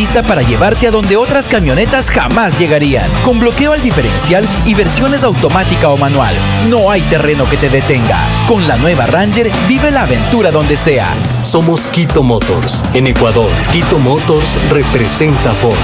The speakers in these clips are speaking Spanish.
lista para llevarte a donde otras camionetas jamás llegarían. Con bloqueo al diferencial y versiones automática o manual. No hay terreno que te detenga. Con la nueva Ranger, vive la aventura donde sea. Somos Quito Motors. En Ecuador, Quito Motors representa a Ford.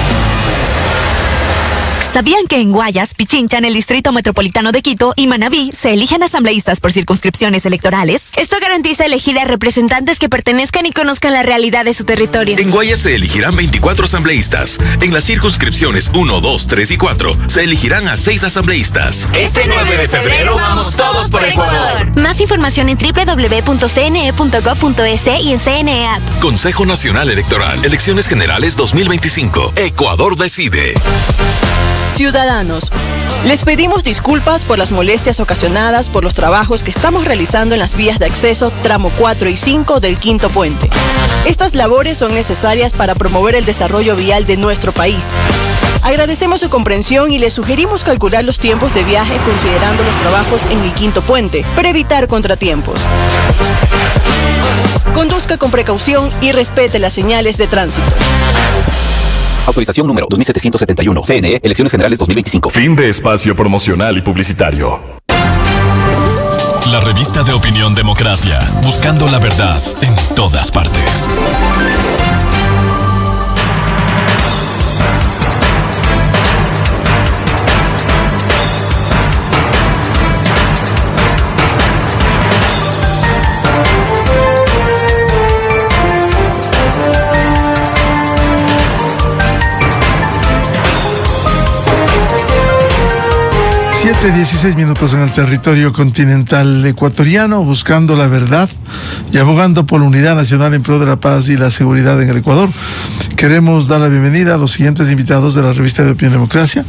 ¿Sabían que en Guayas, Pichincha, en el Distrito Metropolitano de Quito y Manabí se eligen asambleístas por circunscripciones electorales? Esto garantiza elegir a representantes que pertenezcan y conozcan la realidad de su territorio. En Guayas se elegirán 24 asambleístas. En las circunscripciones 1, 2, 3 y 4 se elegirán a 6 asambleístas. Este 9 de febrero vamos todos por Ecuador. Más información en www.cne.gov.es y en CNE App. Consejo Nacional Electoral. Elecciones Generales 2025. Ecuador decide. Ciudadanos, les pedimos disculpas por las molestias ocasionadas por los trabajos que estamos realizando en las vías de acceso tramo 4 y 5 del Quinto Puente. Estas labores son necesarias para promover el desarrollo vial de nuestro país. Agradecemos su comprensión y les sugerimos calcular los tiempos de viaje considerando los trabajos en el Quinto Puente para evitar contratiempos. Conduzca con precaución y respete las señales de tránsito. Autorización número 2771. CNE, Elecciones Generales 2025. Fin de espacio promocional y publicitario. La revista de opinión Democracia, buscando la verdad en todas partes. Siete 16 minutos en el territorio continental ecuatoriano, buscando la verdad y abogando por la unidad nacional en pro de la paz y la seguridad en el Ecuador. Queremos dar la bienvenida a los siguientes invitados de la revista de Opinión Democracia: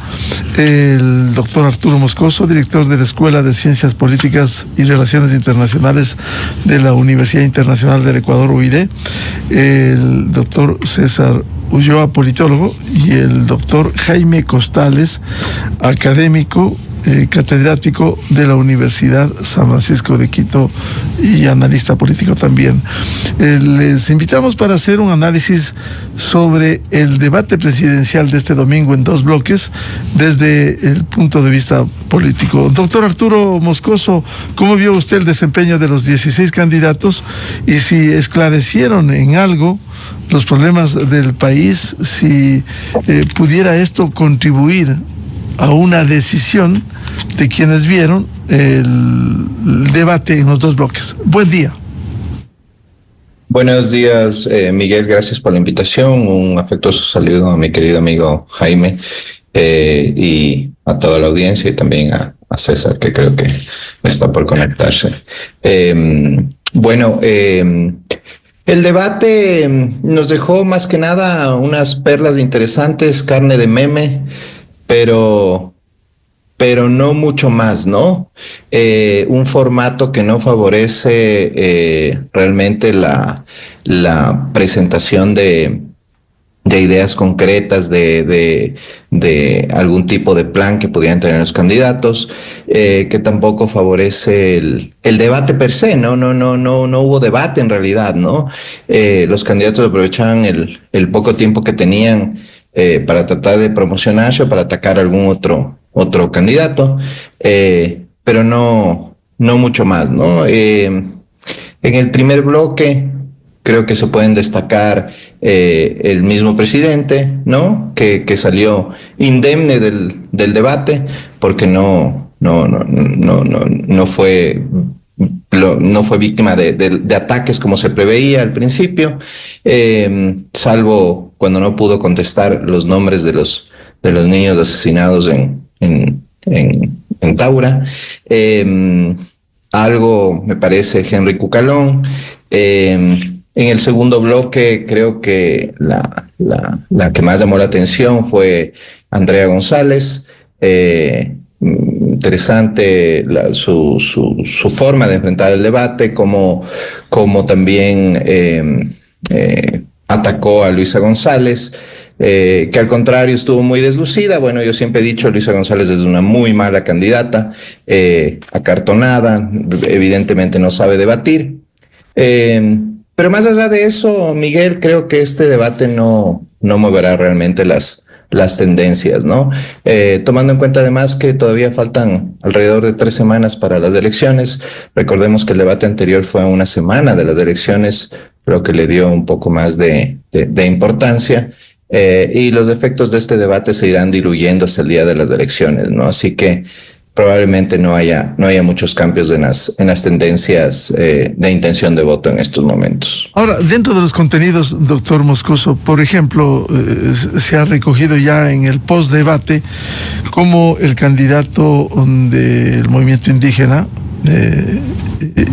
el doctor Arturo Moscoso, director de la Escuela de Ciencias Políticas y Relaciones Internacionales de la Universidad Internacional del Ecuador, UID; el doctor César Ulloa, politólogo; y el doctor Jaime Costales, académico, catedrático de la Universidad San Francisco de Quito y analista político también. Les invitamos para hacer un análisis sobre el debate presidencial de este domingo en 2 bloques desde el punto de vista político. Doctor Arturo Moscoso, ¿cómo vio usted el desempeño de los 16 candidatos y si esclarecieron en algo los problemas del país, si pudiera esto contribuir a una decisión de quienes vieron el debate en los 2 bloques? Buen día. Buenos días, Miguel, gracias por la invitación. Un afectuoso saludo a mi querido amigo Jaime y a toda la audiencia, y también a César, que creo que está por conectarse. El debate nos dejó más que nada unas perlas interesantes, carne de meme, pero no mucho más, ¿no? Un formato que no favorece realmente la presentación de ideas concretas, de algún tipo de plan que pudieran tener los candidatos, que tampoco favorece el debate per se, no hubo debate en realidad, ¿no? Los candidatos aprovechaban el poco tiempo que tenían para tratar de promocionarse o para atacar a algún otro candidato, pero no mucho más, ¿no? En el primer bloque creo que se pueden destacar el mismo presidente, ¿no? Que salió indemne del debate, porque no fue víctima de ataques como se preveía al principio, salvo cuando no pudo contestar los nombres de los niños asesinados en Taura. Algo me parece Henry Cucalón. En el segundo bloque creo que la que más llamó la atención fue Andrea González. Interesante su forma de enfrentar el debate, como también atacó a Luisa González, que al contrario estuvo muy deslucida. Bueno, yo siempre he dicho, Luisa González es una muy mala candidata, acartonada, evidentemente no sabe debatir, Pero más allá de eso, Miguel, creo que este debate no moverá realmente las tendencias, ¿no? Tomando en cuenta además que todavía faltan alrededor de 3 semanas para las elecciones. Recordemos que el debate anterior fue a una semana de las elecciones, creo que le dio un poco más de importancia. Y los efectos de este debate se irán diluyendo hasta el día de las elecciones, ¿no? Así que probablemente no haya muchos cambios en las tendencias de intención de voto en estos momentos. Ahora, dentro de los contenidos, doctor Moscoso, por ejemplo, se ha recogido ya en el post-debate cómo el candidato del movimiento indígena,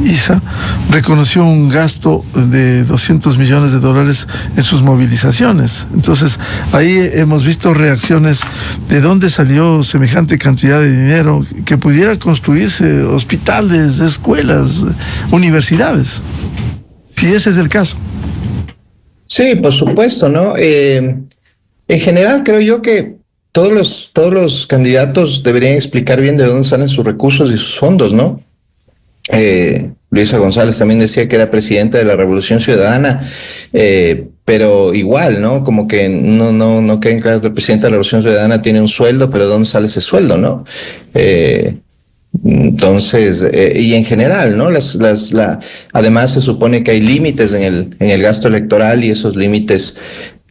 ISA, reconoció un gasto de $200 millones en sus movilizaciones. Entonces, ahí hemos visto reacciones de dónde salió semejante cantidad de dinero que pudiera construirse hospitales, escuelas, universidades, si ese es el caso. Sí, por supuesto, ¿no? En general, creo yo que todos los candidatos deberían explicar bien de dónde salen sus recursos y sus fondos, ¿no? Luisa González también decía que era presidenta de la Revolución Ciudadana, pero igual, ¿no? Como que no queden claros que el presidente de la Revolución Ciudadana tiene un sueldo, pero ¿de dónde sale ese sueldo, no? Entonces, y en general, ¿no? Además se supone que hay límites en el gasto electoral y esos límites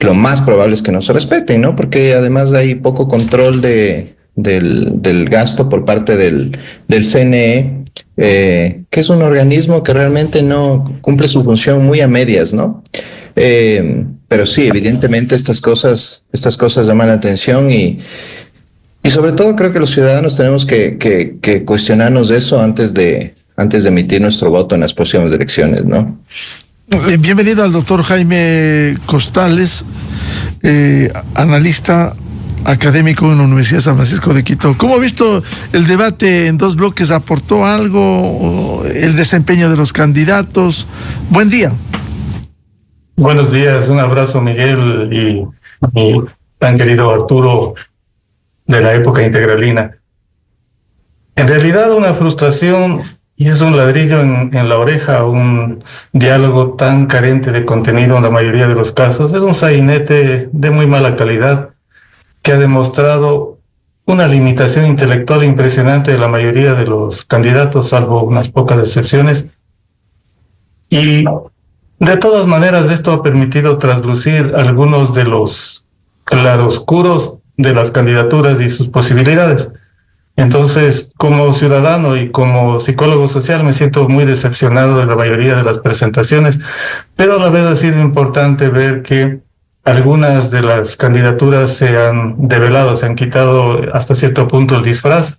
lo más probable es que no se respeten, ¿no? Porque además hay poco control del gasto por parte del CNE, que es un organismo que realmente no cumple su función muy a medias, ¿no? Pero sí, evidentemente estas cosas llaman la atención y sobre todo creo que los ciudadanos tenemos que cuestionarnos de eso antes de emitir nuestro voto en las próximas elecciones, ¿no? Bienvenido al doctor Jaime Costales, analista académico en la Universidad de San Francisco de Quito. ¿Cómo ha visto el debate en 2 bloques? ¿Aportó algo el desempeño de los candidatos? Buen día. Buenos días, un abrazo Miguel y mi tan querido Arturo de la época integralina. En realidad una frustración y es un ladrillo en la oreja, un diálogo tan carente de contenido en la mayoría de los casos. Es un sainete de muy mala calidad que ha demostrado una limitación intelectual impresionante de la mayoría de los candidatos, salvo unas pocas excepciones. Y de todas maneras esto ha permitido traslucir algunos de los claroscuros de las candidaturas y sus posibilidades. Entonces, como ciudadano y como psicólogo social me siento muy decepcionado de la mayoría de las presentaciones, pero a la vez ha sido importante ver que algunas de las candidaturas se han develado, se han quitado hasta cierto punto el disfraz,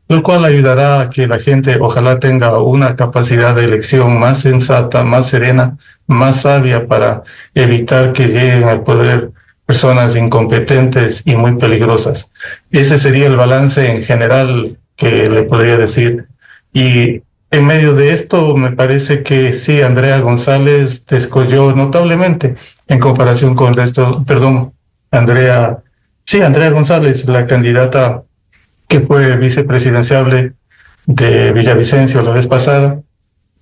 lo cual ayudará a que la gente ojalá tenga una capacidad de elección más sensata, más serena, más sabia para evitar que lleguen al poder personas incompetentes y muy peligrosas. Ese sería el balance en general que le podría decir. Y en medio de esto me parece que sí, Andrea González descolló notablemente en comparación con el resto, Andrea González, la candidata que fue vicepresidenciable de Villavicencio la vez pasada,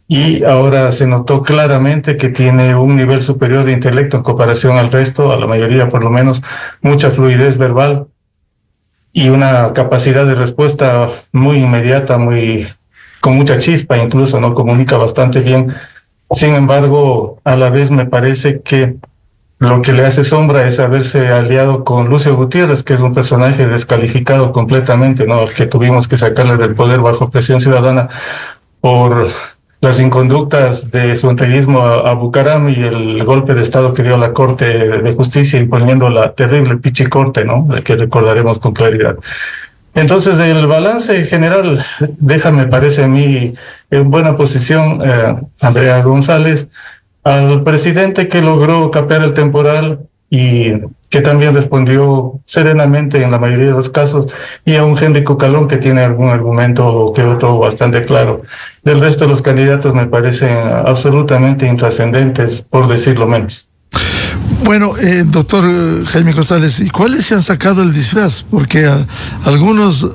y ahora se notó claramente que tiene un nivel superior de intelecto en comparación al resto, a la mayoría por lo menos, mucha fluidez verbal y una capacidad de respuesta muy inmediata, con mucha chispa incluso, ¿no? Comunica bastante bien. Sin embargo, a la vez me parece que lo que le hace sombra es haberse aliado con Lucio Gutiérrez, que es un personaje descalificado completamente, ¿no? Al que tuvimos que sacarle del poder bajo presión ciudadana por las inconductas de su entreguismo a Bucaram y el golpe de Estado que dio la Corte de Justicia imponiendo la terrible pichicorte, ¿no? De que recordaremos con claridad. Entonces, el balance general me parece a mí, en buena posición Andrea González, al presidente que logró capear el temporal y que también respondió serenamente en la mayoría de los casos, y a un Henry Cucalón que tiene algún argumento que otro bastante claro. Del resto de los candidatos me parecen absolutamente intrascendentes, por decirlo menos. Bueno, doctor Jaime González, ¿y cuáles se han sacado el disfraz? Porque algunos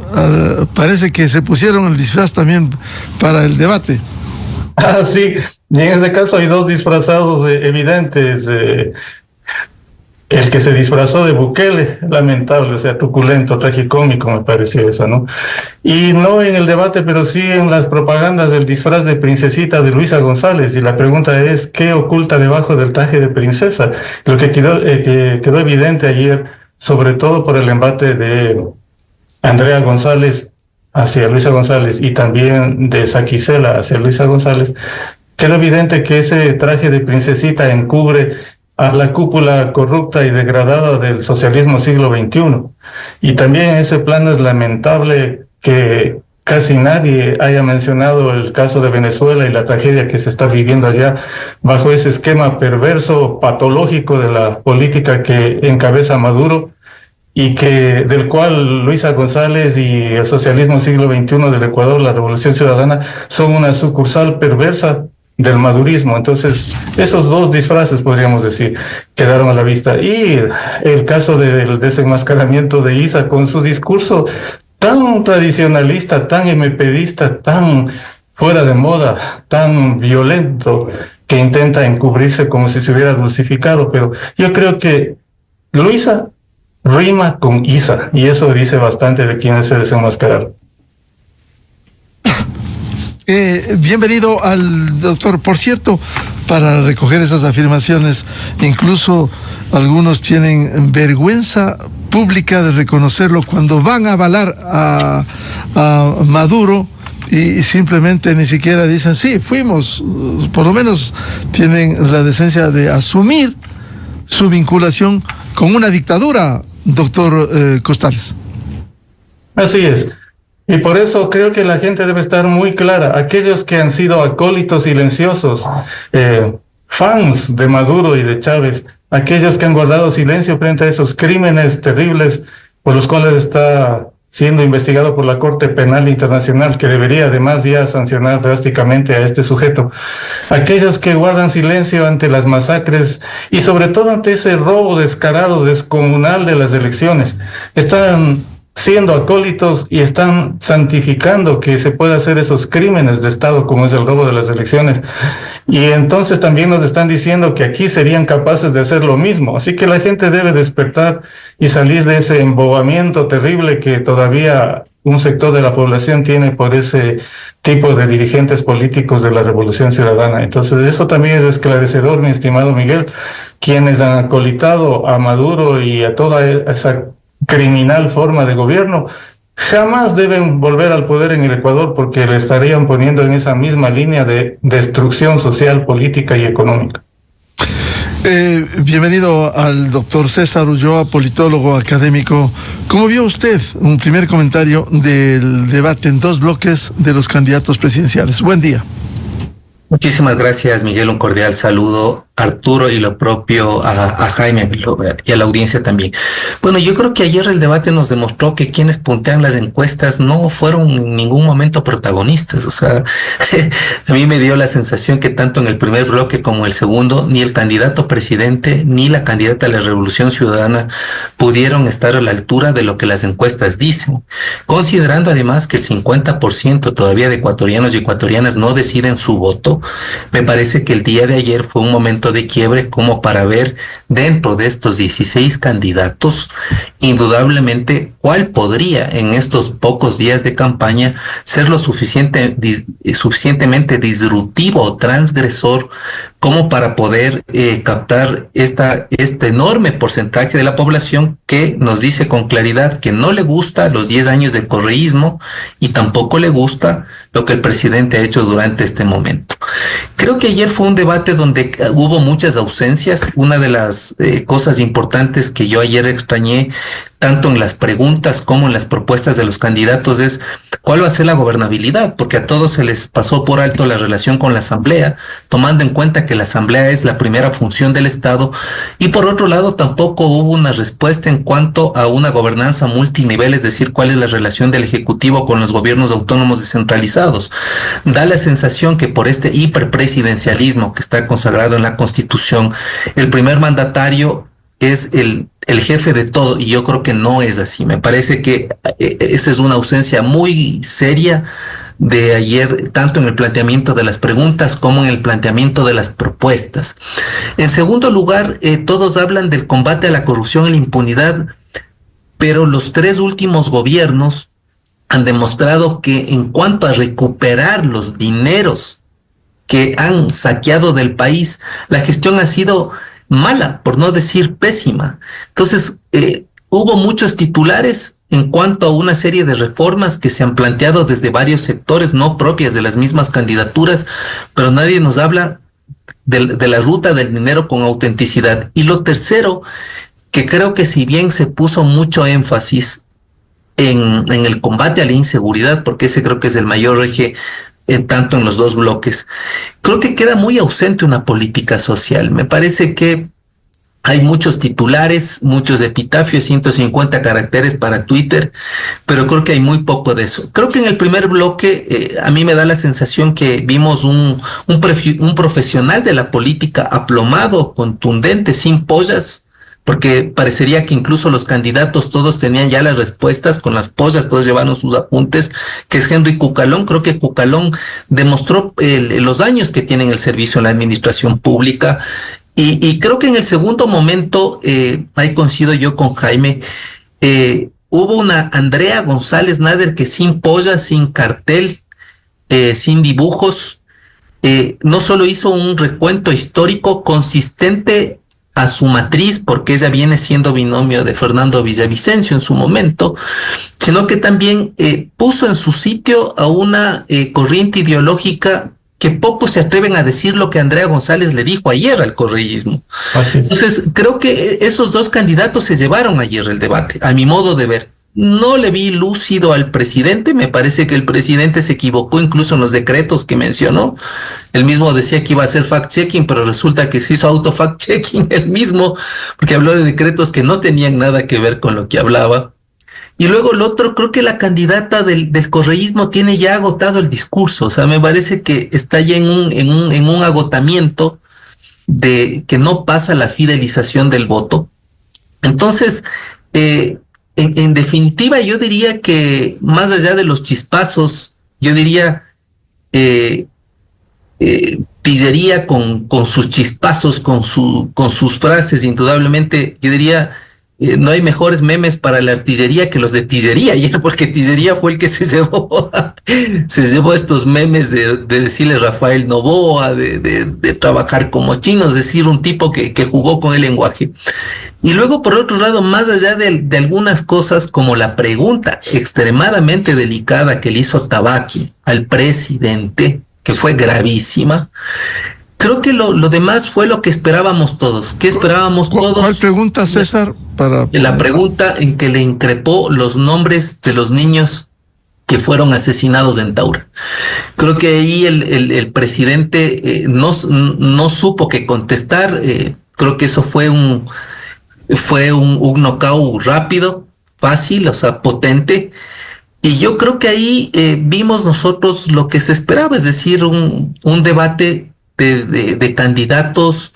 parece que se pusieron el disfraz también para el debate. Sí, y en ese caso hay dos disfrazados evidentes. El que se disfrazó de Bukele, lamentable, o sea, truculento, tragicómico me pareció eso, ¿no? Y no en el debate, pero sí en las propagandas del disfraz de princesita de Luisa González. Y la pregunta es, ¿qué oculta debajo del traje de princesa? Lo que quedó evidente ayer, sobre todo por el embate de Andrea González hacia Luisa González y también de Saquicela hacia Luisa González, quedó evidente que ese traje de princesita encubre a la cúpula corrupta y degradada del socialismo siglo XXI. Y también en ese plano es lamentable que casi nadie haya mencionado el caso de Venezuela y la tragedia que se está viviendo allá bajo ese esquema perverso, patológico de la política que encabeza Maduro y del cual Luisa González y el socialismo siglo XXI del Ecuador, la Revolución Ciudadana, son una sucursal perversa del madurismo. Entonces, esos dos disfraces, podríamos decir, quedaron a la vista. Y el caso del desenmascaramiento de Isa con su discurso tan tradicionalista, tan MPdista, tan fuera de moda, tan violento, que intenta encubrirse como si se hubiera dulcificado. Pero yo creo que Luisa rima con Isa, y eso dice bastante de quién se desenmascararon. Bienvenido al doctor. Por cierto, para recoger esas afirmaciones, incluso algunos tienen vergüenza pública de reconocerlo cuando van a avalar a Maduro y simplemente ni siquiera dicen, sí, fuimos. Por lo menos tienen la decencia de asumir su vinculación con una dictadura, doctor Costales. Así es. Y por eso creo que la gente debe estar muy clara. Aquellos que han sido acólitos silenciosos, fans de Maduro y de Chávez, aquellos que han guardado silencio frente a esos crímenes terribles por los cuales está siendo investigado por la Corte Penal Internacional, que debería además ya sancionar drásticamente a este sujeto. Aquellos que guardan silencio ante las masacres y sobre todo ante ese robo descarado, descomunal de las elecciones, están siendo acólitos y están santificando que se puede hacer esos crímenes de Estado como es el robo de las elecciones. Y entonces también nos están diciendo que aquí serían capaces de hacer lo mismo. Así que la gente debe despertar y salir de ese embobamiento terrible que todavía un sector de la población tiene por ese tipo de dirigentes políticos de la Revolución Ciudadana. Entonces eso también es esclarecedor, mi estimado Miguel. Quienes han acolitado a Maduro y a toda esa criminal forma de gobierno, jamás deben volver al poder en el Ecuador porque le estarían poniendo en esa misma línea de destrucción social, política y económica. Bienvenido al doctor César Ulloa, politólogo académico. ¿Cómo vio usted un primer comentario del debate en dos bloques de los candidatos presidenciales? Buen día. Muchísimas gracias, Miguel. Un cordial saludo a Arturo y lo propio a Jaime y a la audiencia también. Bueno, yo creo que ayer el debate nos demostró que quienes puntean las encuestas no fueron en ningún momento protagonistas. O sea, a mí me dio la sensación que tanto en el primer bloque como el segundo, ni el candidato presidente ni la candidata a la Revolución Ciudadana pudieron estar a la altura de lo que las encuestas dicen. Considerando además que el 50% todavía de ecuatorianos y ecuatorianas no deciden su voto, me parece que el día de ayer fue un momento de quiebre como para ver dentro de estos 16 candidatos, indudablemente, cuál podría en estos pocos días de campaña ser lo suficientemente disruptivo o transgresor como para poder captar este enorme porcentaje de la población que nos dice con claridad que no le gusta los 10 años de correísmo y tampoco le gusta lo que el presidente ha hecho durante este momento. Creo que ayer fue un debate donde hubo muchas ausencias. Una de las cosas importantes que yo ayer extrañé, tanto en las preguntas como en las propuestas de los candidatos, es cuál va a ser la gobernabilidad, porque a todos se les pasó por alto la relación con la Asamblea, tomando en cuenta que la Asamblea es la primera función del Estado, y por otro lado tampoco hubo una respuesta en cuanto a una gobernanza multinivel, es decir, cuál es la relación del Ejecutivo con los gobiernos autónomos descentralizados. Da la sensación que por este hiperpresidencialismo que está consagrado en la Constitución, el primer mandatario es el jefe de todo, y yo creo que no es así. Me parece que esa es una ausencia muy seria de ayer, tanto en el planteamiento de las preguntas como en el planteamiento de las propuestas. En segundo lugar, todos hablan del combate a la corrupción y la impunidad, pero los 3 últimos gobiernos han demostrado que en cuanto a recuperar los dineros que han saqueado del país, la gestión ha sido mala, por no decir pésima. Entonces, hubo muchos titulares en cuanto a una serie de reformas que se han planteado desde varios sectores, no propias de las mismas candidaturas, pero nadie nos habla de la ruta del dinero con autenticidad. Y lo tercero, que creo que si bien se puso mucho énfasis en el combate a la inseguridad, porque ese creo que es el mayor eje tanto en los 2 bloques, creo que queda muy ausente una política social. Me parece que hay muchos titulares, muchos epitafios, 150 caracteres para Twitter, pero creo que hay muy poco de eso. Creo que en el primer bloque a mí me da la sensación que vimos un profesional de la política aplomado, contundente, sin pollas, porque parecería que incluso los candidatos todos tenían ya las respuestas con las pollas, todos llevaron sus apuntes, que es Henry Cucalón. Creo que Cucalón demostró los daños que tiene en el servicio en la administración pública, y creo que en el segundo momento, ahí coincido yo con Jaime, hubo una Andrea González Nader que sin pollas, sin cartel, sin dibujos, no solo hizo un recuento histórico consistente a su matriz, porque ella viene siendo binomio de Fernando Villavicencio en su momento, sino que también puso en su sitio a una corriente ideológica que pocos se atreven a decir lo que Andrea González le dijo ayer al correísmo. Entonces, creo que esos 2 candidatos se llevaron ayer el debate, a mi modo de ver. No le vi lúcido al presidente, me parece que el presidente se equivocó incluso en los decretos que mencionó. Él mismo decía que iba a hacer fact-checking, pero resulta que se hizo auto-fact-checking él mismo, porque habló de decretos que no tenían nada que ver con lo que hablaba. Y luego el otro, creo que la candidata del correísmo tiene ya agotado el discurso, o sea, me parece que está ya en un agotamiento de que no pasa la fidelización del voto. Entonces, en definitiva, yo diría que más allá de los chispazos, yo diría Tillería con sus chispazos, con sus frases, indudablemente, yo diría, no hay mejores memes para la artillería que los de Tillería ayer, porque Tillería fue el que se llevó estos memes de decirle Rafael Novoa, de trabajar como chino, es decir, un tipo que jugó con el lenguaje. Y luego, por otro lado, más allá de algunas cosas como la pregunta extremadamente delicada que le hizo Tabaqui al presidente, que fue gravísima, creo que lo demás fue lo que esperábamos todos. ¿Qué esperábamos todos? ¿Cuál pregunta, César? La pregunta en que le increpó los nombres de los niños que fueron asesinados en Taura. Creo que ahí el presidente no supo qué contestar. Creo que eso fue un knockout rápido, fácil, o sea, potente. Y yo creo que ahí vimos nosotros lo que se esperaba, es decir, un debate de candidatos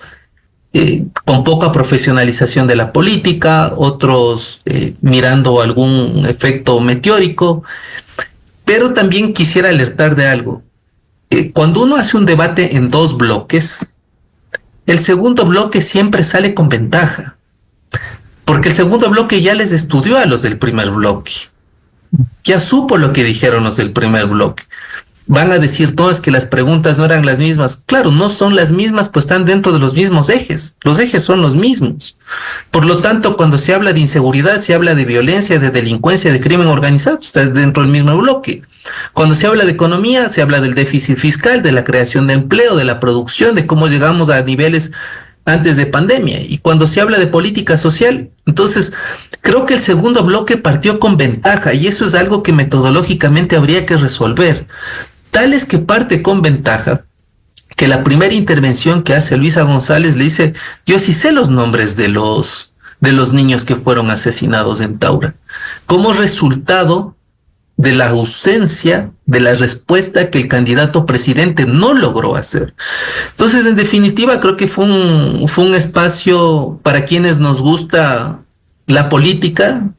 con poca profesionalización de la política, otros mirando algún efecto meteórico. Pero también quisiera alertar de algo. Cuando uno hace un debate en 2 bloques, el segundo bloque siempre sale con ventaja, porque el segundo bloque ya les estudió a los del primer bloque. Ya supo lo que dijeron los del primer bloque. Van a decir todos que las preguntas no eran las mismas. Claro, no son las mismas, pues están dentro de los mismos ejes. Los ejes son los mismos. Por lo tanto, cuando se habla de inseguridad, se habla de violencia, de delincuencia, de crimen organizado, está dentro del mismo bloque. Cuando se habla de economía, se habla del déficit fiscal, de la creación de empleo, de la producción, de cómo llegamos a niveles antes de pandemia. Y cuando se habla de política social, entonces creo que el segundo bloque partió con ventaja, y eso es algo que metodológicamente habría que resolver. Tal es que parte con ventaja que la primera intervención que hace Luisa González le dice: yo sí sé los nombres de los niños que fueron asesinados en Taura, como resultado de la ausencia de la respuesta que el candidato presidente no logró hacer. Entonces, en definitiva, creo que fue un espacio para quienes nos gusta la política,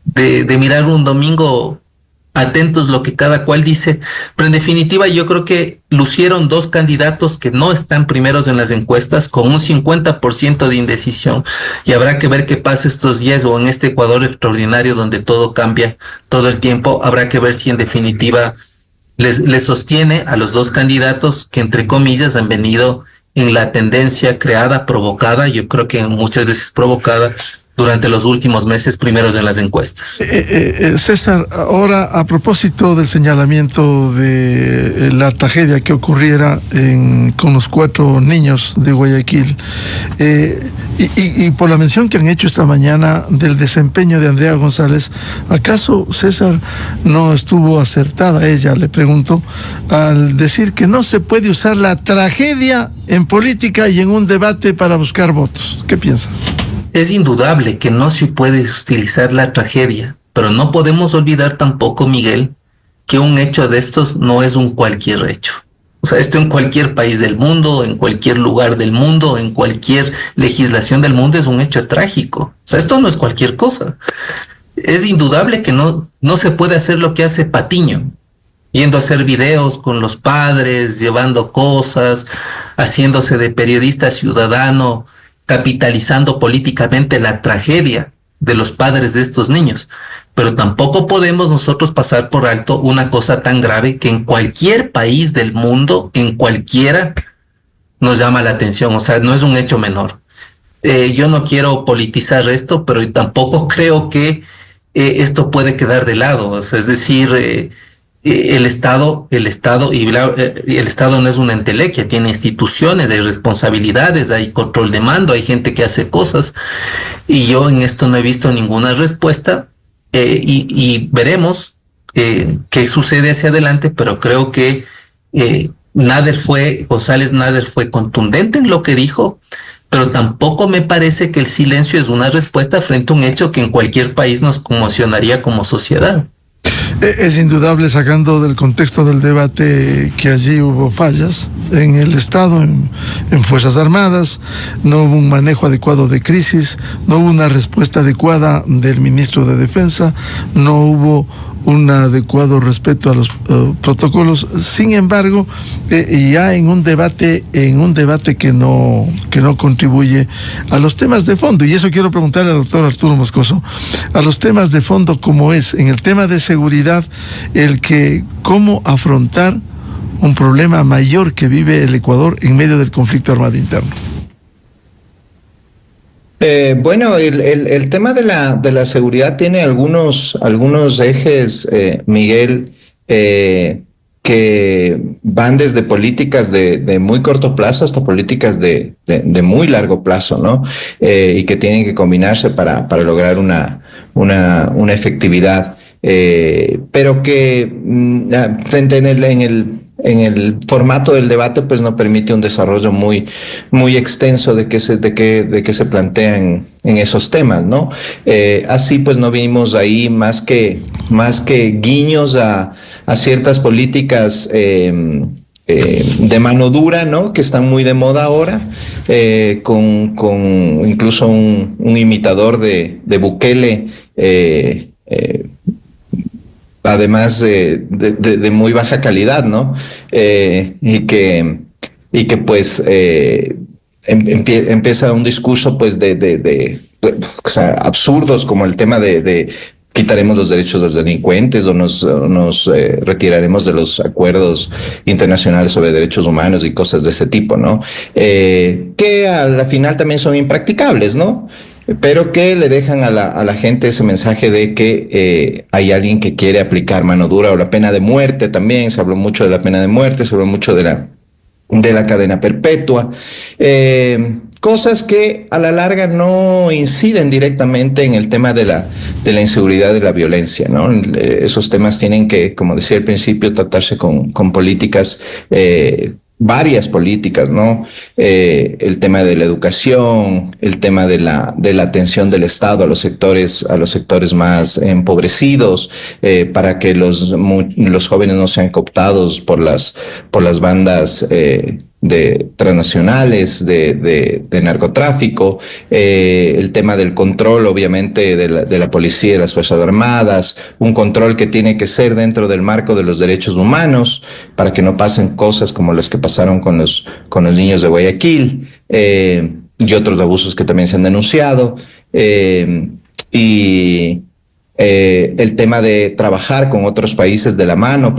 de mirar un domingo atentos lo que cada cual dice, pero en definitiva yo creo que lucieron dos candidatos que no están primeros en las encuestas con un 50% de indecisión, y habrá que ver qué pasa estos días o en este Ecuador extraordinario donde todo cambia todo el tiempo. Habrá que ver si en definitiva les sostiene a los dos candidatos que entre comillas han venido en la tendencia creada, provocada, yo creo que muchas veces provocada, durante los últimos meses primeros en las encuestas. César, ahora a propósito del señalamiento de la tragedia que ocurriera con los 4 niños de Guayaquil, y por la mención que han hecho esta mañana del desempeño de Andrea González, ¿acaso César no estuvo acertada ella, le pregunto, al decir que no se puede usar la tragedia en política y en un debate para buscar votos? ¿Qué piensa? Es indudable que no se puede utilizar la tragedia, pero no podemos olvidar tampoco, Miguel, que un hecho de estos no es un cualquier hecho. O sea, esto en cualquier país del mundo, en cualquier lugar del mundo, en cualquier legislación del mundo es un hecho trágico. O sea, esto no es cualquier cosa. Es indudable que no se puede hacer lo que hace Patiño, yendo a hacer videos con los padres, llevando cosas, haciéndose de periodista ciudadano, capitalizando políticamente la tragedia de los padres de estos niños. Pero tampoco podemos nosotros pasar por alto una cosa tan grave que en cualquier país del mundo, en cualquiera, nos llama la atención. O sea, no es un hecho menor. Yo no quiero politizar esto, pero tampoco creo que esto puede quedar de lado. O sea, es decir, el Estado no es una entelequia, tiene instituciones, hay responsabilidades, hay control de mando, hay gente que hace cosas, y yo en esto no he visto ninguna respuesta, y veremos qué sucede hacia adelante, pero creo que González Nader fue contundente en lo que dijo, pero tampoco me parece que el silencio es una respuesta frente a un hecho que en cualquier país nos conmocionaría como sociedad. Es indudable, sacando del contexto del debate, que allí hubo fallas en el Estado, en Fuerzas Armadas, no hubo un manejo adecuado de crisis, no hubo una respuesta adecuada del ministro de Defensa, no hubo un adecuado respeto a los protocolos. Sin embargo, ya en un debate que no contribuye a los temas de fondo, y eso quiero preguntarle al doctor Arturo Moscoso, a los temas de fondo, como es en el tema de seguridad, cómo afrontar un problema mayor que vive el Ecuador en medio del conflicto armado interno. Bueno, el tema de la seguridad tiene algunos ejes, Miguel, que van desde políticas de muy corto plazo hasta políticas de muy largo plazo, ¿no? Y que tienen que combinarse para lograr una efectividad, pero que frente en el formato del debate, pues no permite un desarrollo muy extenso de qué se plantean en esos temas, ¿no? Así pues no vimos ahí más que guiños a ciertas políticas de mano dura, ¿no? Que están muy de moda ahora, con incluso un imitador de Bukele, además de muy baja calidad, ¿no? Y que pues empieza un discurso pues o sea, absurdos, como el tema de quitaremos los derechos de los delincuentes o nos retiraremos de los acuerdos internacionales sobre derechos humanos y cosas de ese tipo, ¿no? Que a la final también son impracticables, ¿no? Pero que le dejan a la gente ese mensaje de que hay alguien que quiere aplicar mano dura, o la pena de muerte también. Se habló mucho de la pena de muerte, se habló mucho de la cadena perpetua, cosas que a la larga no inciden directamente en el tema de la inseguridad y de la violencia, ¿no? Esos temas tienen que, como decía al principio, tratarse con políticas, varias políticas, ¿no? El tema de la educación, el tema de la atención del Estado a los sectores más empobrecidos, para que los jóvenes no sean cooptados por las bandas transnacionales, de narcotráfico, el tema del control, obviamente, de la policía y de las Fuerzas Armadas, un control que tiene que ser dentro del marco de los derechos humanos, para que no pasen cosas como las que pasaron con los niños de Guayaquil, y otros abusos que también se han denunciado, el tema de trabajar con otros países de la mano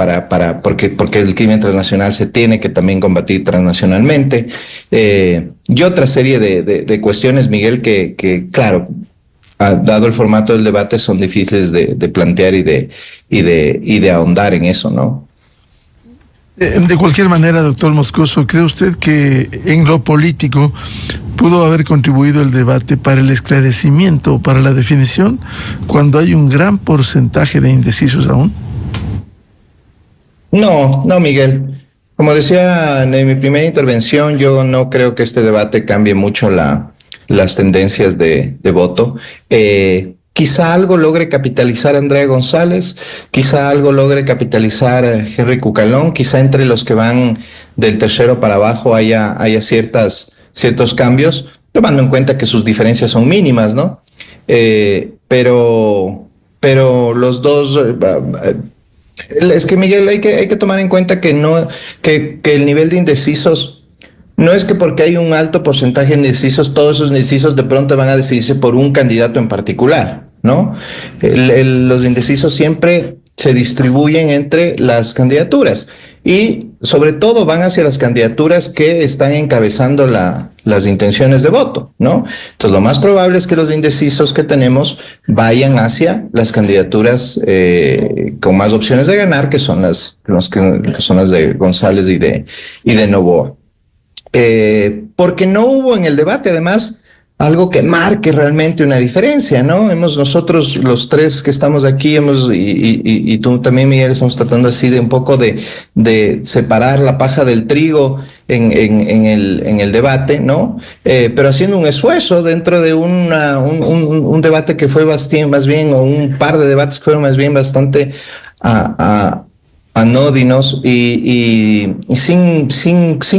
porque el crimen transnacional se tiene que también combatir transnacionalmente, y otra serie de cuestiones, Miguel, que claro, dado el formato del debate, son difíciles de plantear y de ahondar en eso, ¿no? De cualquier manera, doctor Moscoso, ¿cree usted que en lo político pudo haber contribuido el debate para el esclarecimiento, para la definición, cuando hay un gran porcentaje de indecisos aún? No, Miguel. Como decía en mi primera intervención, yo no creo que este debate cambie mucho las tendencias de voto. Quizá algo logre capitalizar a Andrea González, quizá algo logre capitalizar a Henry Cucalón, quizá entre los que van del tercero para abajo haya ciertos cambios, tomando en cuenta que sus diferencias son mínimas, ¿no? Pero los dos, es que, Miguel, hay que tomar en cuenta que el nivel de indecisos no es que porque hay un alto porcentaje de indecisos, todos esos indecisos de pronto van a decidirse por un candidato en particular, ¿no? Los indecisos siempre se distribuyen entre las candidaturas y sobre todo van hacia las candidaturas que están encabezando las intenciones de voto, ¿no? Entonces lo más probable es que los indecisos que tenemos vayan hacia las candidaturas con más opciones de ganar, que son las de González y de Noboa. Porque no hubo en el debate, además, algo que marque realmente una diferencia, ¿no? Nosotros, los tres que estamos aquí, y tú también, Miguel, estamos tratando así de un poco de separar la paja del trigo en el debate, ¿no? Pero haciendo un esfuerzo dentro de un debate que fue más bien, o un par de debates que fueron más bien bastante anódinos y sin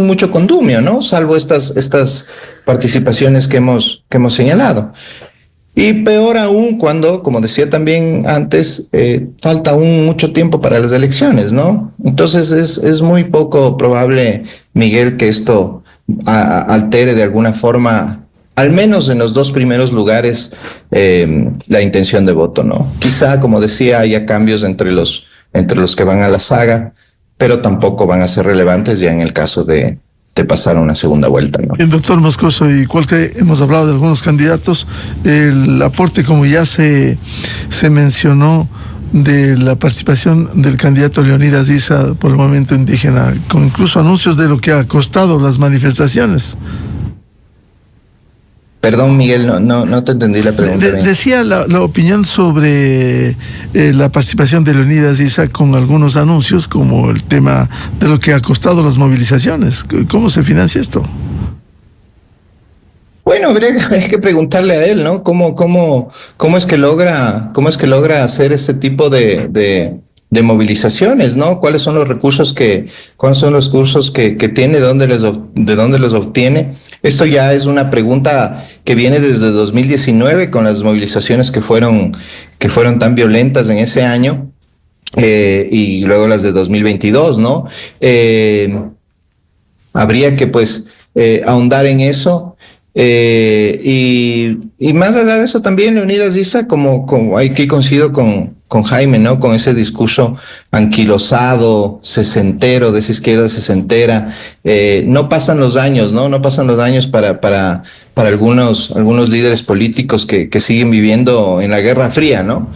mucho condumio, ¿no? Salvo estas participaciones que hemos señalado. Y peor aún cuando, como decía también antes, falta aún mucho tiempo para las elecciones, ¿no? Entonces es muy poco probable, Miguel, que esto altere de alguna forma, al menos en los dos primeros lugares, la intención de voto, ¿no? Quizá, como decía, haya cambios entre los que van a la saga, pero tampoco van a ser relevantes ya en el caso de pasar a una segunda vuelta, ¿no? El doctor Moscoso, igual que hemos hablado de algunos candidatos, el aporte, como ya se mencionó, de la participación del candidato Leonidas Issa por el movimiento indígena, con incluso anuncios de lo que ha costado las manifestaciones. Perdón, Miguel, no te entendí la pregunta. Decía la opinión sobre la participación de Leonidas Issa con algunos anuncios, como el tema de lo que ha costado las movilizaciones. ¿Cómo se financia esto? Bueno, habría que preguntarle a él, ¿no? ¿Cómo es que logra hacer ese tipo de movilizaciones, ¿no? ¿Cuáles son los recursos que tiene, de dónde los obtiene? Esto ya es una pregunta que viene desde 2019 con las movilizaciones que fueron tan violentas en ese año, y luego las de 2022, ¿no? Habría que ahondar en eso. Y más allá de eso también, Leonidas Issa, como aquí coincido con Jaime, ¿no? Con ese discurso anquilosado, sesentero, de esa izquierda sesentera, no pasan los años, ¿no? No pasan los años para algunos líderes políticos que siguen viviendo en la Guerra Fría, ¿no?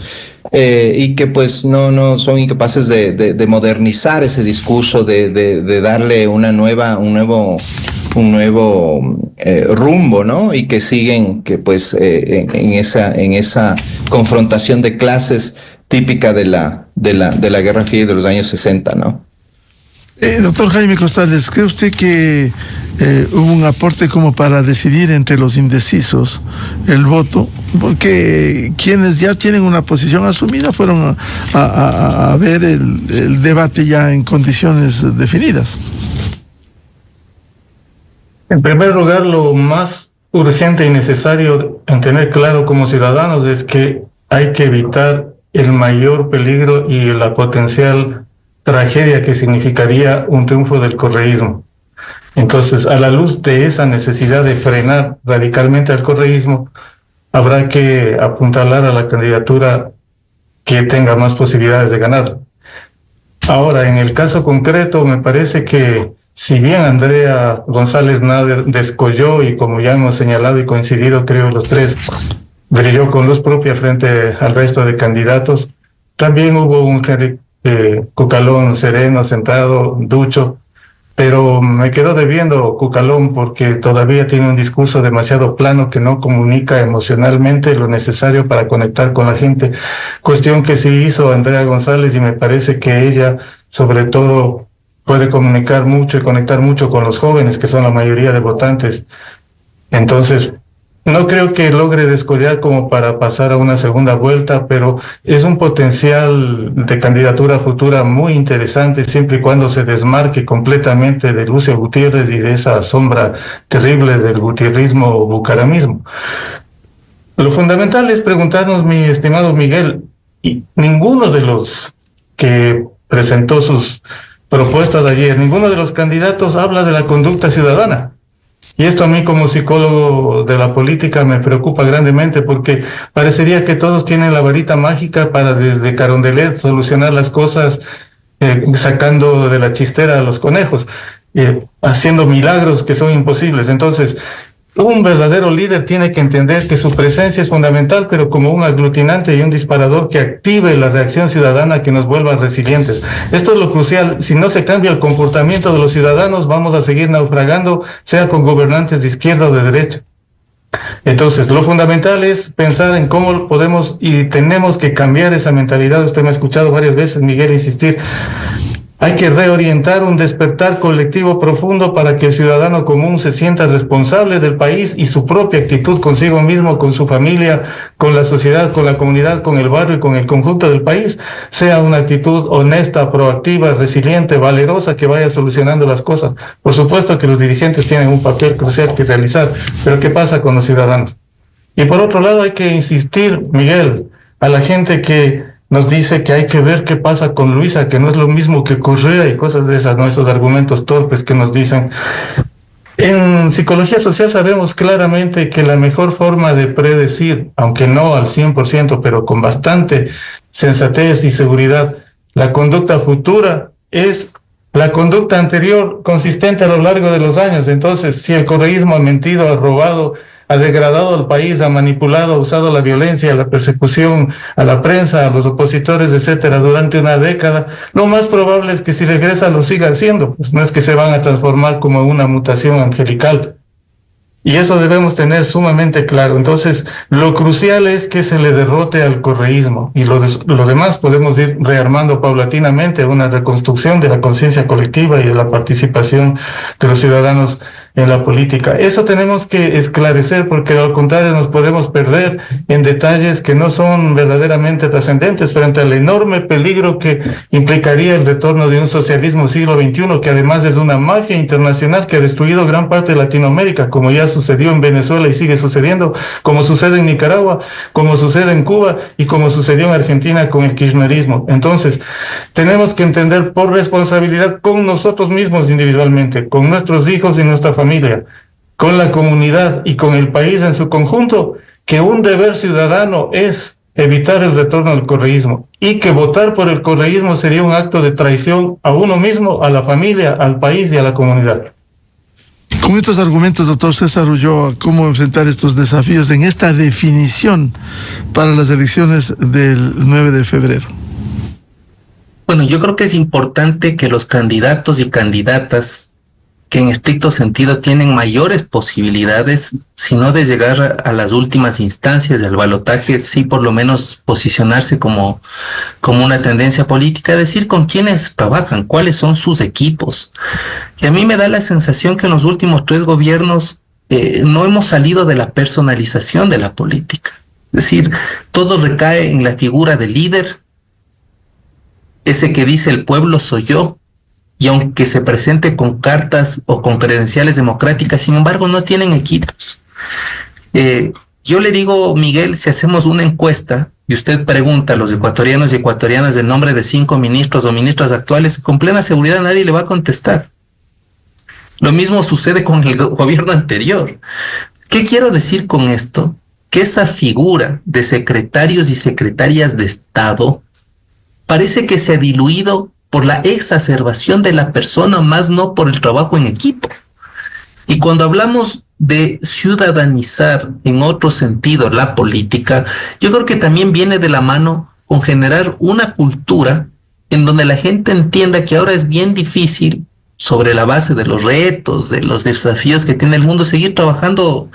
Y que no son incapaces de modernizar ese discurso, de darle un nuevo rumbo, ¿no? Y que siguen en esa confrontación de clases típica de la Guerra Fría de los años 60, ¿no? Doctor Jaime Costales, ¿cree usted que hubo un aporte como para decidir entre los indecisos el voto? Porque quienes ya tienen una posición asumida fueron a ver el debate ya en condiciones definidas. En primer lugar, lo más urgente y necesario en tener claro como ciudadanos es que hay que evitar el mayor peligro y la potencial tragedia que significaría un triunfo del correísmo. Entonces, a la luz de esa necesidad de frenar radicalmente al correísmo, habrá que apuntalar a la candidatura que tenga más posibilidades de ganar. Ahora, en el caso concreto, me parece que si bien Andrea González Nader descolló y, como ya hemos señalado y coincidido, creo los tres, brilló con luz propia frente al resto de candidatos, también hubo un Cucalón sereno, centrado, ducho, pero me quedó debiendo Cucalón porque todavía tiene un discurso demasiado plano que no comunica emocionalmente lo necesario para conectar con la gente, cuestión que sí hizo Andrea González, y me parece que ella, sobre todo, puede comunicar mucho y conectar mucho con los jóvenes, que son la mayoría de votantes. Entonces, no creo que logre descollar como para pasar a una segunda vuelta, pero es un potencial de candidatura futura muy interesante, siempre y cuando se desmarque completamente de Lucio Gutiérrez y de esa sombra terrible del gutierrismo o bucaramismo. Lo fundamental es preguntarnos, mi estimado Miguel, y ninguno de los que presentó sus propuestas de ayer, ninguno de los candidatos habla de la conducta ciudadana. Y esto a mí como psicólogo de la política me preocupa grandemente porque parecería que todos tienen la varita mágica para desde Carondelet solucionar las cosas sacando de la chistera a los conejos, haciendo milagros que son imposibles. Entonces, un verdadero líder tiene que entender que su presencia es fundamental, pero como un aglutinante y un disparador que active la reacción ciudadana que nos vuelva resilientes. Esto es lo crucial. Si no se cambia el comportamiento de los ciudadanos, vamos a seguir naufragando, sea con gobernantes de izquierda o de derecha. Entonces, lo fundamental es pensar en cómo podemos y tenemos que cambiar esa mentalidad. Usted me ha escuchado varias veces, Miguel, insistir. Hay que reorientar un despertar colectivo profundo para que el ciudadano común se sienta responsable del país y su propia actitud consigo mismo, con su familia, con la sociedad, con la comunidad, con el barrio y con el conjunto del país, sea una actitud honesta, proactiva, resiliente, valerosa, que vaya solucionando las cosas. Por supuesto que los dirigentes tienen un papel crucial que realizar, pero ¿qué pasa con los ciudadanos? Y por otro lado hay que insistir, Miguel, a la gente que nos dice que hay que ver qué pasa con Luisa, que no es lo mismo que Correa y cosas de esas, ¿no? Esos argumentos torpes que nos dicen. En psicología social sabemos claramente que la mejor forma de predecir, aunque no al 100%, pero con bastante sensatez y seguridad, la conducta futura es la conducta anterior consistente a lo largo de los años. Entonces, si el correísmo ha mentido, ha robado, ha degradado al país, ha manipulado, ha usado la violencia, la persecución a la prensa, a los opositores, etcétera, durante una década, lo más probable es que si regresa lo siga haciendo, pues no es que se van a transformar como una mutación angelical. Y eso debemos tener sumamente claro. Entonces, lo crucial es que se le derrote al correísmo y lo demás podemos ir rearmando paulatinamente una reconstrucción de la conciencia colectiva y de la participación de los ciudadanos en la política. Eso tenemos que esclarecer porque al contrario nos podemos perder en detalles que no son verdaderamente trascendentes frente al enorme peligro que implicaría el retorno de un socialismo siglo XXI que además es una mafia internacional que ha destruido gran parte de Latinoamérica, como ya sucedió en Venezuela y sigue sucediendo, como sucede en Nicaragua, como sucede en Cuba y como sucedió en Argentina con el kirchnerismo. Entonces, tenemos que entender por responsabilidad con nosotros mismos individualmente, con nuestros hijos y nuestra familia, con la comunidad y con el país en su conjunto, que un deber ciudadano es evitar el retorno al correísmo y que votar por el correísmo sería un acto de traición a uno mismo, a la familia, al país y a la comunidad. Con estos argumentos, doctor César Ulloa, ¿cómo enfrentar estos desafíos en esta definición para las elecciones del 9 de febrero? Bueno, yo creo que es importante que los candidatos y candidatas que en estricto sentido tienen mayores posibilidades, si no de llegar a las últimas instancias del balotaje, sí por lo menos posicionarse como una tendencia política, decir con quiénes trabajan, cuáles son sus equipos. Y a mí me da la sensación que en los últimos 3 gobiernos no hemos salido de la personalización de la política. Es decir, todo recae en la figura del líder, ese que dice el pueblo soy yo, y aunque se presente con cartas o con credenciales democráticas, sin embargo no tienen equipos. Yo le digo, Miguel, si hacemos una encuesta y usted pregunta a los ecuatorianos y ecuatorianas del nombre de 5 ministros o ministras actuales, con plena seguridad nadie le va a contestar. Lo mismo sucede con el gobierno anterior. ¿Qué quiero decir con esto? Que esa figura de secretarios y secretarias de Estado parece que se ha diluido por la exacerbación de la persona, más no por el trabajo en equipo. Y cuando hablamos de ciudadanizar en otro sentido la política, yo creo que también viene de la mano con generar una cultura en donde la gente entienda que ahora es bien difícil, sobre la base de los retos, de los desafíos que tiene el mundo, seguir trabajando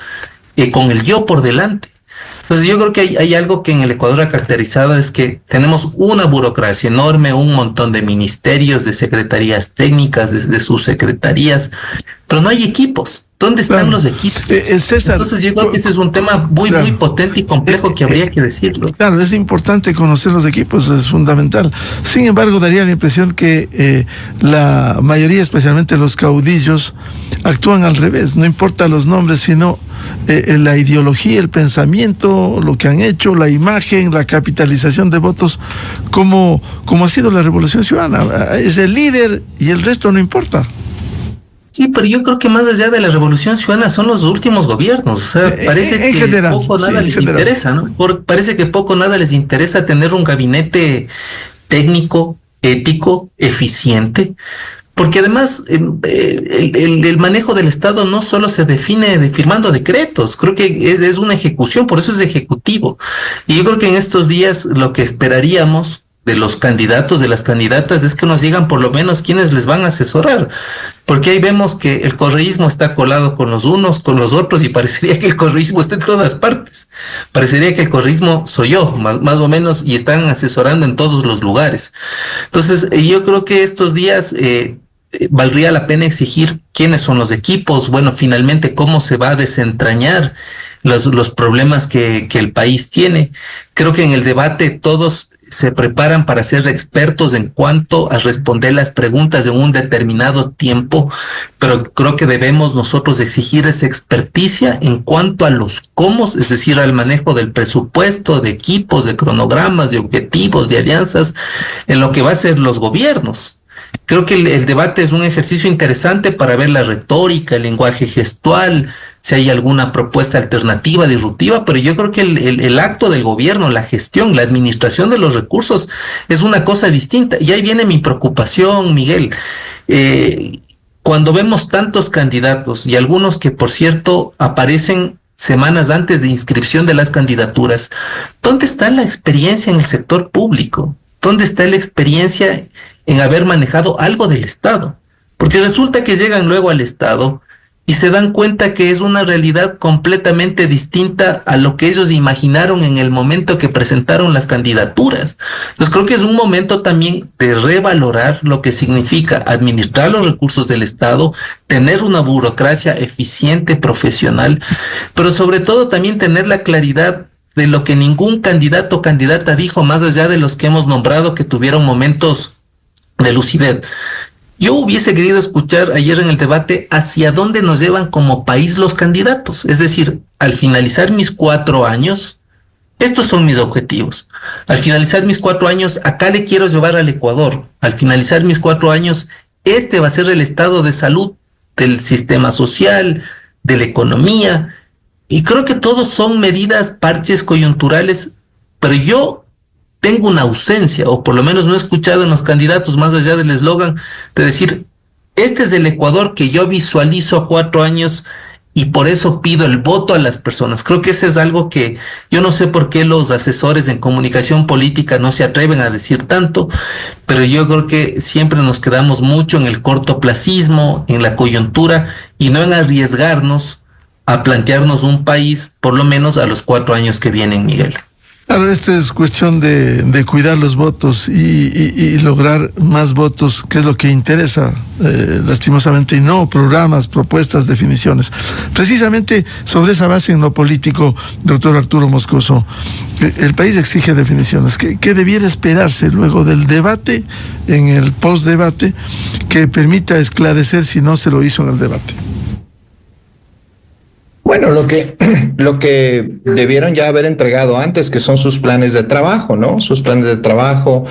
con el yo por delante. Entonces yo creo que hay algo que en el Ecuador ha caracterizado, es que tenemos una burocracia enorme, un montón de ministerios, de secretarías técnicas, de subsecretarías, pero no hay equipos. ¿Dónde están los equipos? César, entonces yo creo que ese es un tema muy potente y complejo que habría que decirlo. Claro, es importante conocer los equipos, es fundamental. Sin embargo, daría la impresión que la mayoría, especialmente los caudillos, actúan al revés. No importa los nombres, sino la ideología, el pensamiento, lo que han hecho, la imagen, la capitalización de votos, como ha sido la Revolución Ciudadana. Es el líder y el resto no importa. Sí, pero yo creo que más allá de la Revolución Ciudadana son los últimos gobiernos. O sea, parece que general, poco nada les interesa, ¿no? Parece que poco nada les interesa tener un gabinete técnico, ético, eficiente, porque además el manejo del Estado no solo se define firmando decretos, creo que es una ejecución, por eso es ejecutivo. Y yo creo que en estos días lo que esperaríamos de los candidatos, de las candidatas, es que nos digan por lo menos quiénes les van a asesorar, porque ahí vemos que el correísmo está colado con los unos, con los otros, y parecería que el correísmo está en todas partes. Parecería que el correísmo soy yo, más o menos, y están asesorando en todos los lugares. Entonces, yo creo que estos días valdría la pena exigir quiénes son los equipos, bueno, finalmente cómo se va a desentrañar los problemas que el país tiene. Creo que en el debate todos se preparan para ser expertos en cuanto a responder las preguntas en un determinado tiempo, pero creo que debemos nosotros exigir esa experticia en cuanto a los cómo, es decir, al manejo del presupuesto, de equipos, de cronogramas, de objetivos, de alianzas, en lo que va a ser los gobiernos. Creo que el debate es un ejercicio interesante para ver la retórica, el lenguaje gestual, si hay alguna propuesta alternativa, disruptiva, pero yo creo que el acto del gobierno, la gestión, la administración de los recursos es una cosa distinta. Y ahí viene mi preocupación, Miguel. Cuando vemos tantos candidatos y algunos que, por cierto, aparecen semanas antes de inscripción de las candidaturas, ¿dónde está la experiencia en el sector público? ¿Dónde está la experiencia en haber manejado algo del Estado? Porque resulta que llegan luego al Estado y se dan cuenta que es una realidad completamente distinta a lo que ellos imaginaron en el momento que presentaron las candidaturas. Entonces creo que es un momento también de revalorar lo que significa administrar los recursos del Estado, tener una burocracia eficiente, profesional, pero sobre todo también tener la claridad de lo que ningún candidato o candidata dijo, más allá de los que hemos nombrado que tuvieron momentos de lucidez. Yo hubiese querido escuchar ayer en el debate hacia dónde nos llevan como país los candidatos. Es decir, al finalizar mis 4 años, estos son mis objetivos. Al finalizar mis 4 años, acá le quiero llevar al Ecuador. Al finalizar mis 4 años, este va a ser el estado de salud del sistema social, de la economía. Y creo que todos son medidas, parches coyunturales, pero yo tengo una ausencia, o por lo menos no he escuchado en los candidatos, más allá del eslogan, de decir, este es el Ecuador que yo visualizo a 4 años y por eso pido el voto a las personas. Creo que eso es algo que yo no sé por qué los asesores en comunicación política no se atreven a decir tanto, pero yo creo que siempre nos quedamos mucho en el cortoplacismo, en la coyuntura, y no en arriesgarnos a plantearnos un país, por lo menos a los 4 años que vienen, Miguel. Claro, esta es cuestión de cuidar los votos y lograr más votos, que es lo que interesa, lastimosamente, y no programas, propuestas, definiciones. Precisamente sobre esa base en lo político, doctor Arturo Moscoso, el país exige definiciones. ¿Qué debiera esperarse luego del debate, en el post-debate, que permita esclarecer si no se lo hizo en el debate? Bueno, lo que debieron ya haber entregado antes, que son sus planes de trabajo, ¿no? Sus planes de trabajo.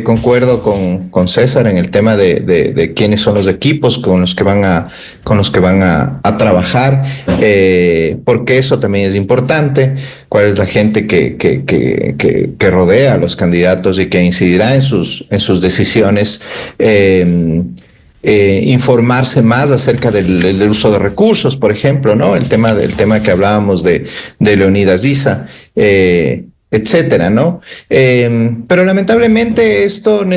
Concuerdo con César en el tema de quiénes son los equipos con los que van a trabajar, porque eso también es importante. Cuál es la gente que rodea a los candidatos y que incidirá en sus decisiones. Informarse más acerca del uso de recursos, por ejemplo, ¿no? El tema que hablábamos de Leonidas Issa, etcétera, ¿no? Pero lamentablemente esto no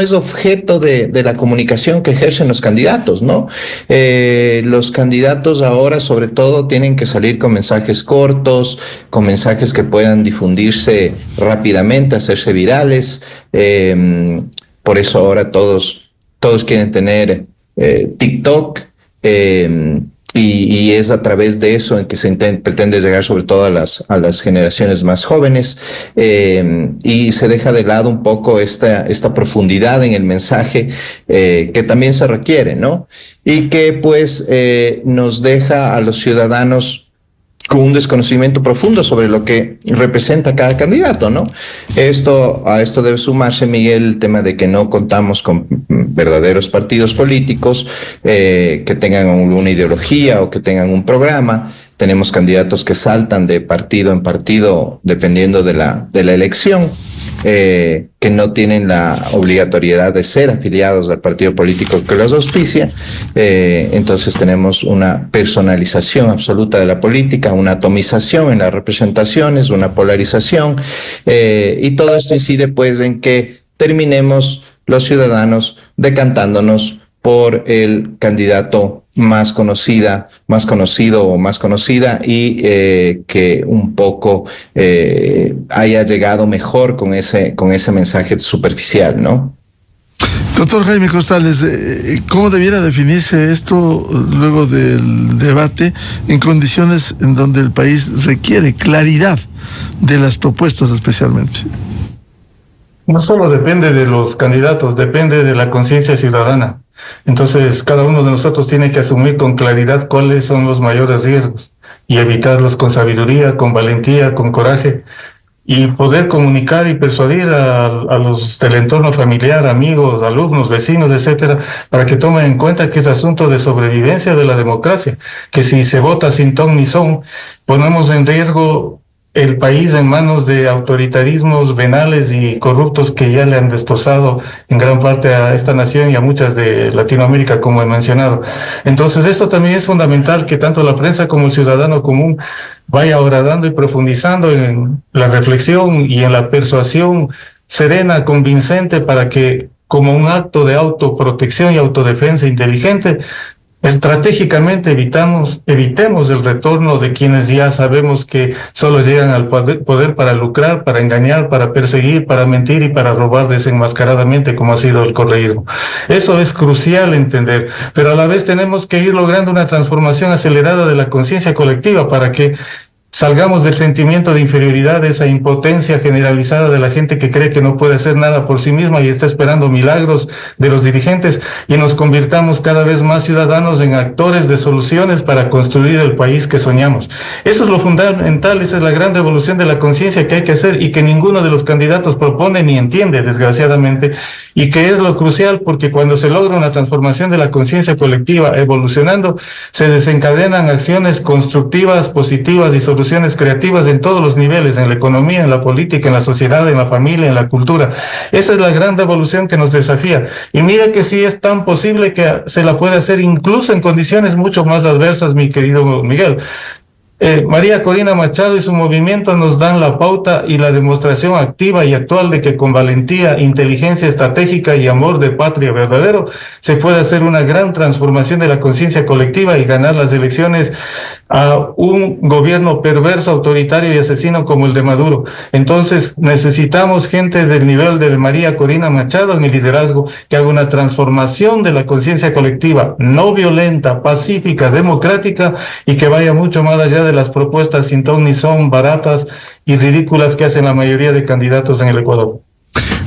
es objeto de la comunicación que ejercen los candidatos, ¿no? Los candidatos ahora, sobre todo, tienen que salir con mensajes cortos, con mensajes que puedan difundirse rápidamente, hacerse virales. Por eso ahora todos quieren tener TikTok, y es a través de eso en que se pretende llegar sobre todo a las generaciones más jóvenes, y se deja de lado un poco esta profundidad en el mensaje que también se requiere, ¿no? Y que pues nos deja a los ciudadanos con un desconocimiento profundo sobre lo que representa cada candidato, ¿no? A esto debe sumarse, Miguel, el tema de que no contamos con verdaderos partidos políticos que tengan una ideología o que tengan un programa. Tenemos candidatos que saltan de partido en partido dependiendo de la elección, que no tienen la obligatoriedad de ser afiliados al partido político que los auspicia. Entonces tenemos una personalización absoluta de la política, una atomización en las representaciones, una polarización, y todo esto incide pues en que terminemos los ciudadanos decantándonos por el candidato más conocido o más conocida, y que un poco haya llegado mejor con ese mensaje superficial, ¿no? Doctor Jaime Costales, ¿cómo debiera definirse esto luego del debate en condiciones en donde el país requiere claridad de las propuestas especialmente? No solo depende de los candidatos, depende de la conciencia ciudadana. Entonces, cada uno de nosotros tiene que asumir con claridad cuáles son los mayores riesgos y evitarlos con sabiduría, con valentía, con coraje, y poder comunicar y persuadir a los del entorno familiar, amigos, alumnos, vecinos, etcétera, para que tomen en cuenta que es asunto de sobrevivencia de la democracia, que si se vota sin ton ni son, ponemos en riesgo el país en manos de autoritarismos venales y corruptos que ya le han desposado en gran parte a esta nación y a muchas de Latinoamérica, como he mencionado. Entonces, esto también es fundamental, que tanto la prensa como el ciudadano común vaya horadando y profundizando en la reflexión y en la persuasión serena, convincente, para que, como un acto de autoprotección y autodefensa inteligente, estratégicamente evitemos el retorno de quienes ya sabemos que solo llegan al poder para lucrar, para engañar, para perseguir, para mentir y para robar desenmascaradamente, como ha sido el correísmo. Eso es crucial entender, pero a la vez tenemos que ir logrando una transformación acelerada de la conciencia colectiva para que salgamos del sentimiento de inferioridad, de esa impotencia generalizada de la gente que cree que no puede hacer nada por sí misma y está esperando milagros de los dirigentes, y nos convirtamos cada vez más ciudadanos en actores de soluciones para construir el país que soñamos. Eso es lo fundamental, esa es la gran revolución de la conciencia que hay que hacer y que ninguno de los candidatos propone ni entiende, desgraciadamente, y que es lo crucial, porque cuando se logra una transformación de la conciencia colectiva evolucionando, se desencadenan acciones constructivas, positivas y soluciones creativas en todos los niveles, en la economía, en la política, en la sociedad, en la familia, en la cultura. Esa es la gran revolución que nos desafía. Y mira que sí es tan posible que se la puede hacer incluso en condiciones mucho más adversas, mi querido Miguel. María Corina Machado y su movimiento nos dan la pauta y la demostración activa y actual de que con valentía, inteligencia estratégica y amor de patria verdadero se puede hacer una gran transformación de la conciencia colectiva y ganar las elecciones a un gobierno perverso, autoritario y asesino como el de Maduro. Entonces necesitamos gente del nivel de María Corina Machado en el liderazgo que haga una transformación de la conciencia colectiva, no violenta, pacífica, democrática, y que vaya mucho más allá de las propuestas sin ton ni son, baratas y ridículas que hacen la mayoría de candidatos en el Ecuador.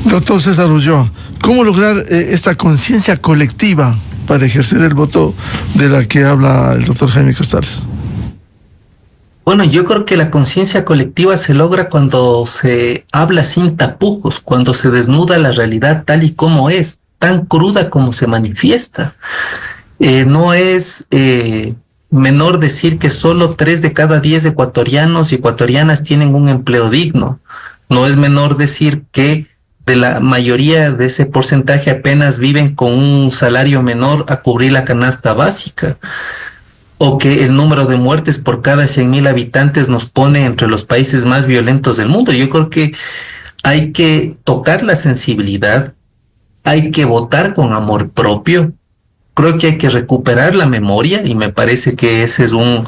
Doctor César Ulloa, ¿cómo lograr esta conciencia colectiva para ejercer el voto de la que habla el doctor Jaime Costales? Bueno, yo creo que la conciencia colectiva se logra cuando se habla sin tapujos, cuando se desnuda la realidad tal y como es, tan cruda como se manifiesta. No es menor decir que solo 3 de cada 10 ecuatorianos y ecuatorianas tienen un empleo digno. No es menor decir que de la mayoría de ese porcentaje apenas viven con un salario menor a cubrir la canasta básica, o que el número de muertes por cada 100,000 habitantes nos pone entre los países más violentos del mundo. Yo creo que hay que tocar la sensibilidad, hay que votar con amor propio, creo que hay que recuperar la memoria, y me parece que ese es un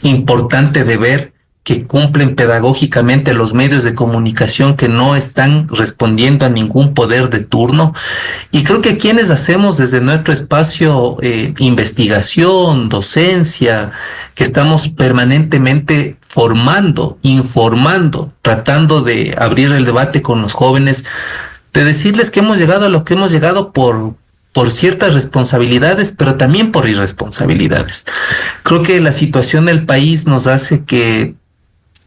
importante deber que cumplen pedagógicamente los medios de comunicación que no están respondiendo a ningún poder de turno. Y creo que quienes hacemos desde nuestro espacio investigación, docencia, que estamos permanentemente formando, informando, tratando de abrir el debate con los jóvenes, de decirles que hemos llegado a lo que hemos llegado por ciertas responsabilidades, pero también por irresponsabilidades. Creo que la situación del país nos hace que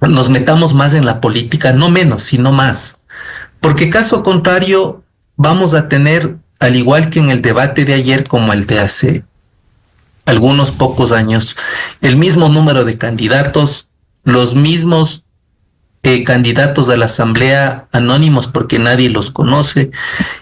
nos metamos más en la política, no menos, sino más. Porque caso contrario, vamos a tener, al igual que en el debate de ayer como el de hace algunos pocos años, el mismo número de candidatos, los mismos candidatos a la asamblea anónimos porque nadie los conoce,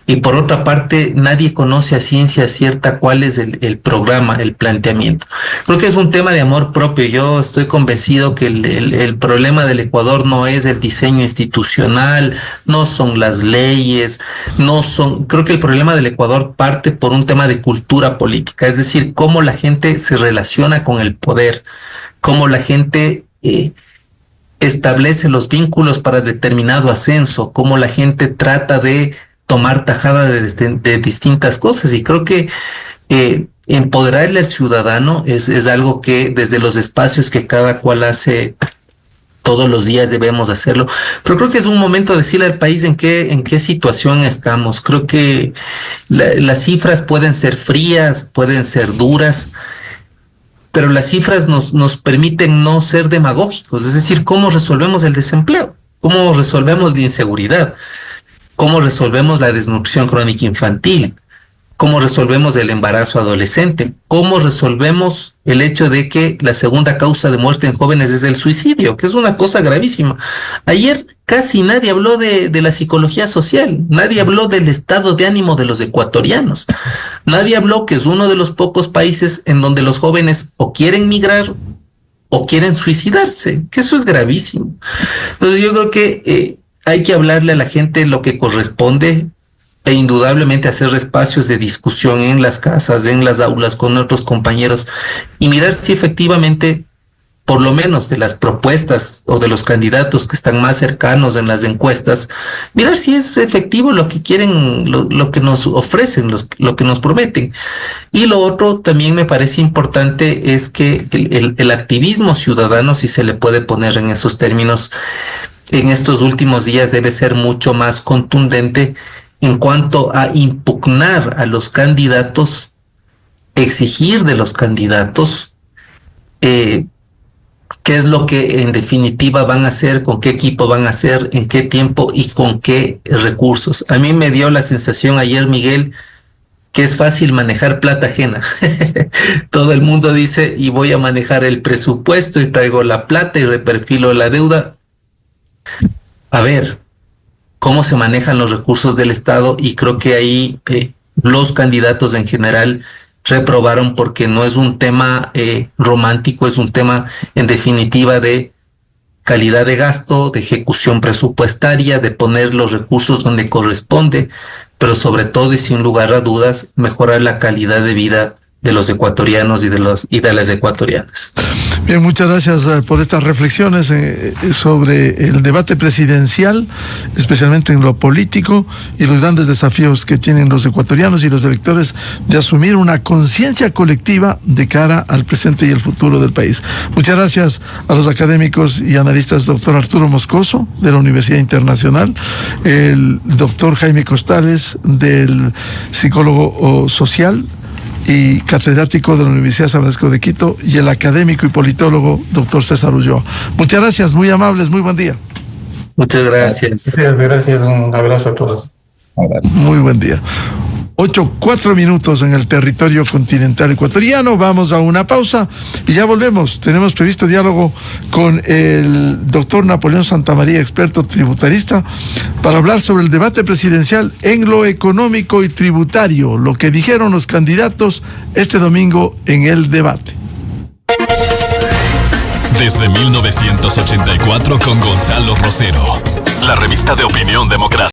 y por otra parte nadie conoce a ciencia cierta cuál es el programa, el planteamiento. Creo que es un tema de amor propio. Yo estoy convencido que el problema del Ecuador no es el diseño institucional, no son las leyes, creo que el problema del Ecuador parte por un tema de cultura política, es decir, cómo la gente se relaciona con el poder, cómo la gente establece los vínculos para determinado ascenso, cómo la gente trata de tomar tajada de distintas cosas. Y creo que empoderarle al ciudadano es algo que desde los espacios que cada cual hace todos los días debemos hacerlo. Pero creo que es un momento de decirle al país en qué situación estamos. Creo que las cifras pueden ser frías, pueden ser duras, pero las cifras nos permiten no ser demagógicos, es decir, cómo resolvemos el desempleo, cómo resolvemos la inseguridad, cómo resolvemos la desnutrición crónica infantil, cómo resolvemos el embarazo adolescente, cómo resolvemos el hecho de que la segunda causa de muerte en jóvenes es el suicidio, que es una cosa gravísima. Ayer casi nadie habló de la psicología social, nadie habló del estado de ánimo de los ecuatorianos, nadie habló que es uno de los pocos países en donde los jóvenes o quieren migrar o quieren suicidarse, que eso es gravísimo. Entonces yo creo que hay que hablarle a la gente lo que corresponde, e indudablemente hacer espacios de discusión en las casas, en las aulas, con nuestros compañeros, y mirar si efectivamente, por lo menos de las propuestas o de los candidatos que están más cercanos en las encuestas, mirar si es efectivo lo que quieren, lo que nos ofrecen, lo que nos prometen. Y lo otro también me parece importante es que el activismo ciudadano, si se le puede poner en esos términos, en estos últimos días debe ser mucho más contundente en cuanto a impugnar a los candidatos, exigir de los candidatos qué es lo que en definitiva van a hacer, con qué equipo van a hacer, en qué tiempo y con qué recursos. A mí me dio la sensación ayer, Miguel, que es fácil manejar plata ajena. Todo el mundo dice, y voy a manejar el presupuesto y traigo la plata y reperfilo la deuda. A ver, cómo se manejan los recursos del Estado, y creo que ahí los candidatos en general reprobaron, porque no es un tema romántico, es un tema en definitiva de calidad de gasto, de ejecución presupuestaria, de poner los recursos donde corresponde, pero sobre todo y sin lugar a dudas mejorar la calidad de vida de los ecuatorianos y de las ecuatorianas. Bien, muchas gracias por estas reflexiones sobre el debate presidencial, especialmente en lo político y los grandes desafíos que tienen los ecuatorianos y los electores de asumir una conciencia colectiva de cara al presente y el futuro del país. Muchas gracias a los académicos y analistas, doctor Arturo Moscoso, de la Universidad Internacional, el doctor Jaime Costales, del psicólogo social y catedrático de la Universidad San Francisco de Quito, y el académico y politólogo doctor César Ulloa. Muchas gracias, muy amables, muy buen día. Muchas gracias. Gracias, un abrazo a todos. Muy buen día. 8:04 en el territorio continental ecuatoriano. Vamos a una pausa y ya volvemos. Tenemos previsto diálogo con el doctor Napoleón Santamaría, experto tributarista, para hablar sobre el debate presidencial en lo económico y tributario, lo que dijeron los candidatos este domingo en el debate. Desde 1984 con Gonzalo Rosero, la revista de opinión democrática.